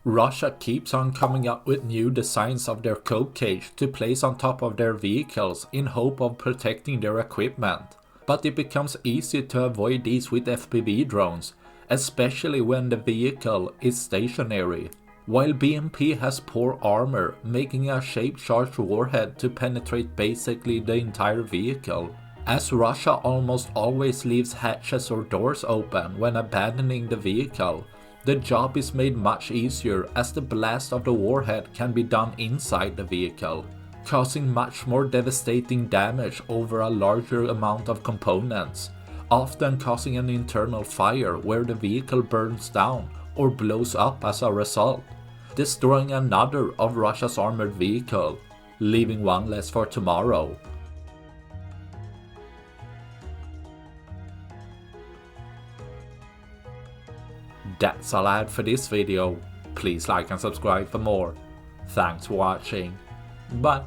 Russia keeps on coming up with new designs of their code cage to place on top of their vehicles in hope of protecting their equipment. But it becomes easier to avoid these with FPV drones, especially when the vehicle is stationary. While BMP has poor armor, making a shape-charged warhead to penetrate basically the entire vehicle. As Russia almost always leaves hatches or doors open when abandoning the vehicle, the job is made much easier as the blast of the warhead can be done inside the vehicle, causing much more devastating damage over a larger amount of components, often causing an internal fire where the vehicle burns down or blows up as a result, destroying another of Russia's armored vehicle, leaving one less for tomorrow. That's all I had for this video. Please like and subscribe for more. Thanks for watching. Bye.